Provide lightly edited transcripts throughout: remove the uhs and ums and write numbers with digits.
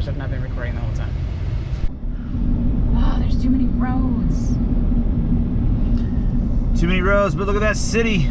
gosh, I've not been recording the whole time. Oh, there's too many roads. Too many roads, but look at that city.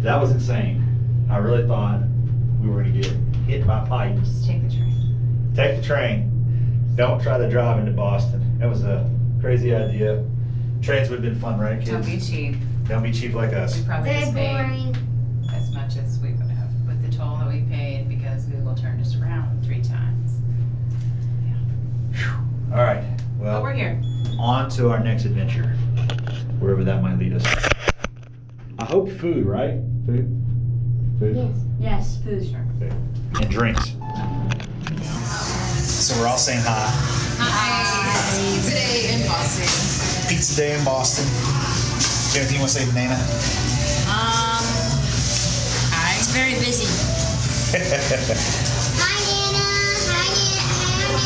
That was insane. I really thought we were going to get hit by pipes. Just take the train. Take the train. Don't try to drive into Boston. That was a crazy idea. Trains would have been fun, right, kids? Don't be cheap. Don't be cheap like us. We probably just paid as much as we would have with the toll that we paid because Google turned us around 3 times. Yeah. All right. Well, but we're here. On to our next adventure, wherever that might lead us. I hope food, right? Food? Food? Yes, food. Sure. Food. And drinks. So we're all saying hi. Hi. Pizza day in Boston. Pizza day in Boston. Do you have anything you want to say to Nana? I'm very busy. Hi, Nana.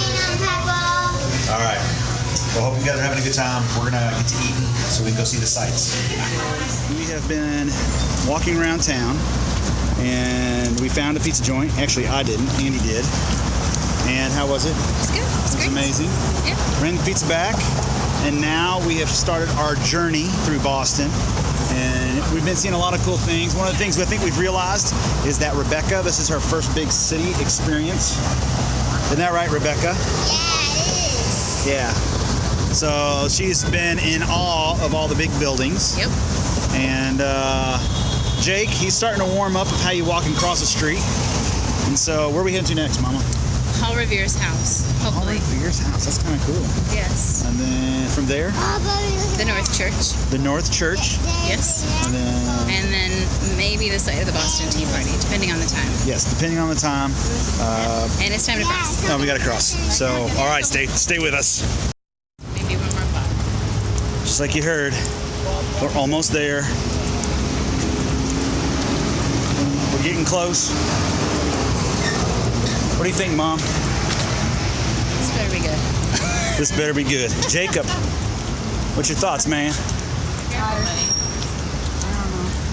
Hi, Peppa. All right. Well, hope you guys are having a good time. We're going to get to eating so we can go see the sights. We have been walking around town, and we found a pizza joint. Actually, I didn't. Andy did. And how was it? It's good. It's great. Amazing. Yeah. Ran the pizza back, and now we have started our journey through Boston. And we've been seeing a lot of cool things. One of the things I think we've realized is that Rebecca, this is her first big city experience. Isn't that right, Rebecca? Yeah, it is. Yeah. So she's been in awe of all the big buildings. Yep. And Jake, he's starting to warm up of how you walk across the street. And so where are we heading to next, Mama? Paul Revere's house, hopefully. Paul Revere's house. That's kind of cool. Yes. And then from there, The North Church. the North Church. Yes. And then, And then maybe the site of the Boston Tea Party, depending on the time. yes, depending on the time. And it's time to cross. No, we got to cross. So, all right, stay with us. Maybe one more block. Just like you heard, we're almost there. We're getting close. What do you think, Mom? better be good. This better be good. Jacob, what's your thoughts, man?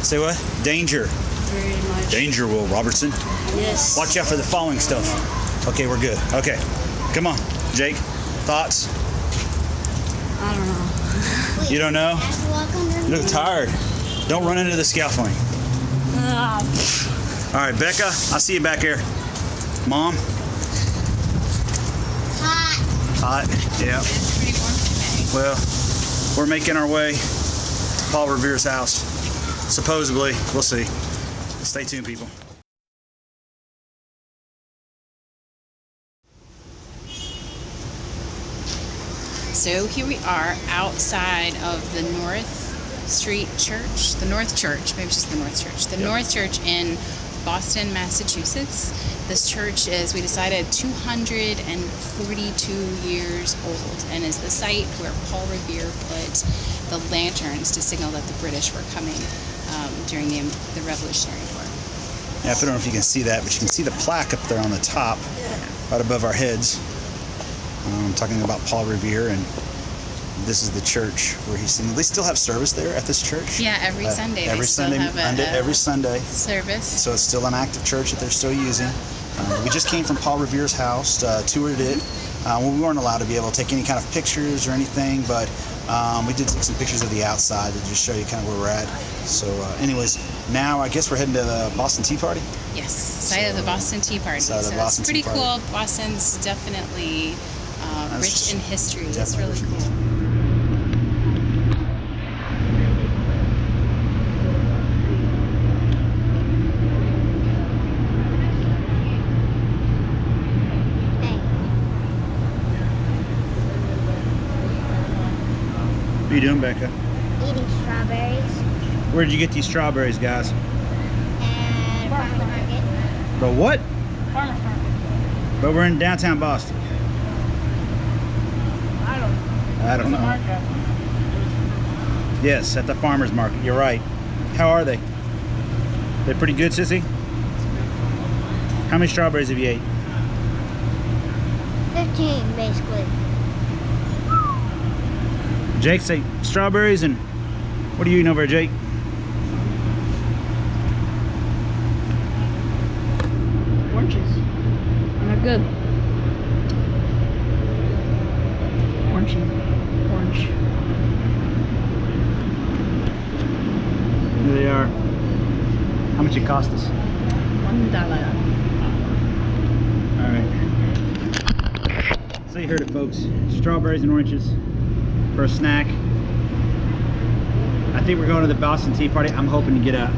Say what? Danger. Very much. Danger, Will Robertson. Yes. Watch out for the falling stuff. Okay, we're good. Okay. Come on, Jake. Thoughts? I don't know. You don't know? Have to walk under You look tired. Don't run into the scaffolding. All right, Becca, I'll see you back here. Mom? hot. Hot? Yeah. It's pretty warm today. Well, we're making our way to Paul Revere's house. Supposedly. We'll see. Stay tuned, people. So here we are outside of the North Street Church, the North Church, maybe it's just the North Church, the North Church in Boston, Massachusetts. This church is, we decided, 242 years old and is the site where Paul Revere put the lanterns to signal that the British were coming during the Revolutionary War. Yeah, I don't know if you can see that, but you can see the plaque up there on the top, right above our heads. Talking about Paul Revere, and this is the church where he's singing. They still have service there at this church? Yeah, every Sunday. Every they still Sunday, have every Sunday. service. So it's still an active church that they're still using. We just came from Paul Revere's house, toured it. We weren't allowed to be able to take any kind of pictures or anything, but we did take some pictures of the outside to just show you kind of where we're at. So anyways, now I guess we're heading to the Boston Tea Party. Yes, site of the Boston Tea Party. Site of the So Boston it's pretty Tea Party. cool. Boston's definitely rich in history. It's really definitely cool. What are you doing, Becca? Eating strawberries Where did you get these strawberries, guys? and farmer's market. But what? Farmer's market. But we're in downtown Boston. I don't know. Market. Yes, at the farmer's market. You're right. How are they? They're pretty good, Sissy? How many strawberries have you ate? 15 basically. Jake, say strawberries, and what are you eating over there, Jake? Oranges. And they're good. Orangey. Orange. Here they are. How much it cost us? $1. All right. So you heard it, folks. Strawberries and oranges for a snack. I think we're going to the Boston Tea Party. I'm hoping to get a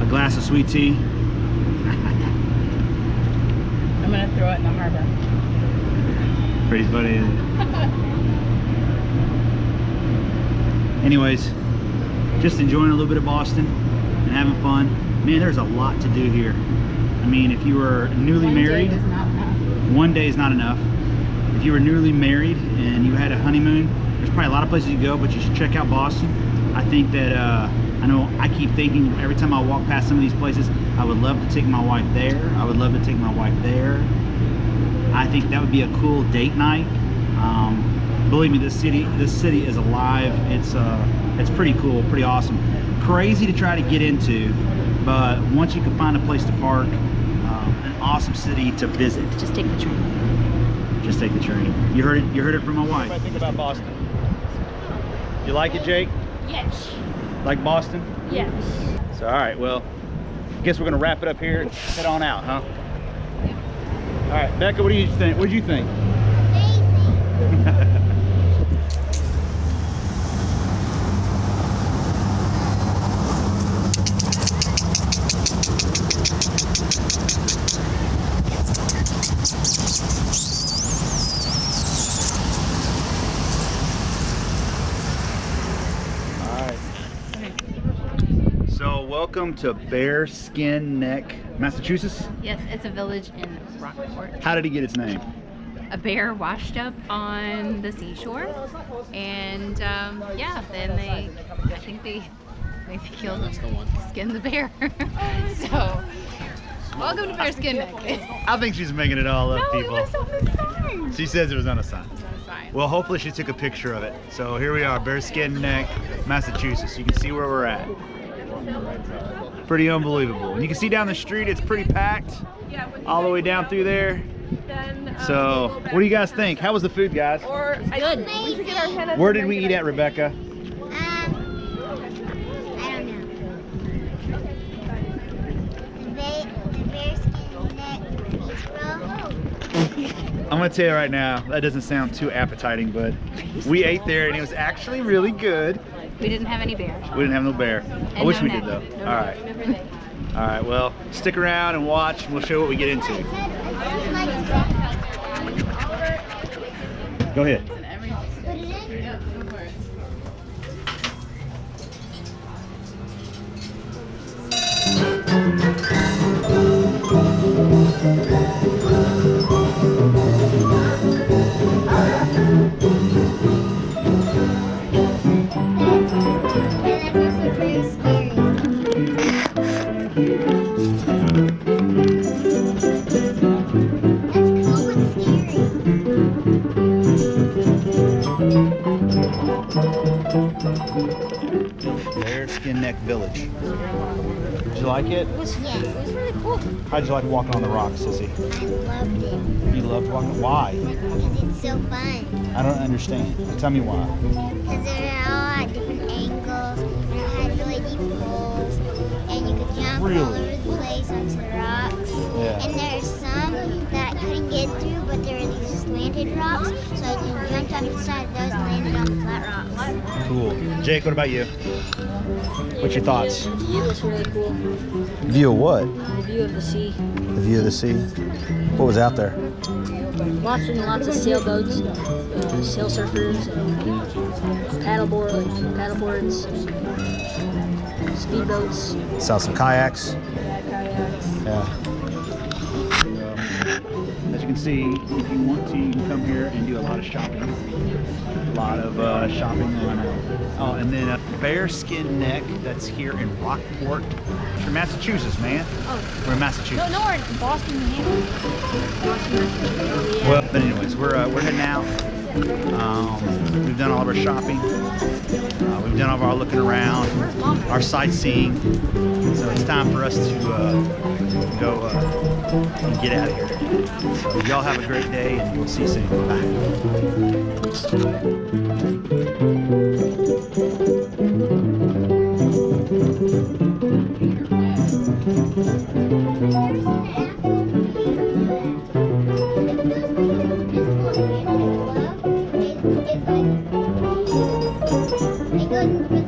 glass of sweet tea. I'm gonna throw it in the harbor. Pretty funny, isn't it? Anyways, just enjoying a little bit of Boston and having fun. Man, there's a lot to do here. I mean, if you were newly married, one day is not enough. If you were newly married and you had a honeymoon, there's probably a lot of places you go, but you should check out Boston. I think that, I know I keep thinking every time I walk past some of these places, I would love to take my wife there. I would love to take my wife there. I think that would be a cool date night. Believe me, this city is alive. It's pretty cool, pretty awesome. Crazy to try to get into, but once you can find a place to park, an awesome city to visit. Just take the train. Just take the train. You heard it from my wife. What do I think about Boston? You like it, Jake? Yes. Like Boston? Yes. So all right, well, I guess we're gonna wrap it up here and head on out, huh? All right, Becca, what do you think? What did you think? So welcome to Bearskin Neck, Massachusetts. Yes, it's a village in Rockport. How did he get its name? A bear washed up on the seashore, and yeah, then I think they killed him, skinned the bear. Welcome to Bearskin Neck. I think she's making it all up, No, people. it was on the sign. She says it was on a sign. It's on the sign. Well, hopefully she took a picture of it. So here we are, Bearskin Neck, Massachusetts. You can see where we're at. Pretty unbelievable. And you can see down the street, it's pretty packed. All the way down through there. So, what do you guys think? How was the food, guys? Good. Where did we eat at, Rebecca? I don't know. The Bearskin Neck Bistro. I'm gonna tell you right now, that doesn't sound too appetizing, but we ate there and it was actually really good. We didn't have any bear. We didn't have no bear. I And wish no we neck. did though. No All neck. right. All right, well, stick around and watch and we'll show you what we get into. Go ahead. Put it in. That's also very scary. That's cool but scary. Bearskin Neck Village. Did you like it? Yeah, it was really cool. How'd you like walking on the rocks, Sissy? I loved it You loved walking? Why? because it's so fun. I don't understand. Tell me why. Because they're all at different angles, and it had really deep holes, and you could jump all Really? over the place onto the rocks. Yeah. And there's some that I couldn't get through, but there were these slanted rocks, so I just jumped off the side of those and landed on the flat rocks. Cool. Jake, what about you? What's your thoughts? The view was really cool. View of what? The view of the sea. The view of the sea. What was out there? Lots and lots of sailboats, sail surfers, paddleboards, speedboats, Saw some kayaks. kayaks. Yeah. As you can see, if you want to, you can come here and do a lot of shopping. A lot of shopping. Oh, and then Bearskin Neck, that's here in Rockport. It's in Massachusetts, man. Oh. We're in Massachusetts. No, we're in Boston, New Hampshire. Well, but anyways, we're heading out. We've done all of our shopping. We've done all of our looking around, our sightseeing. So it's time for us to go and get out of here. So y'all have a great day, and we'll see you soon. It's like, it goes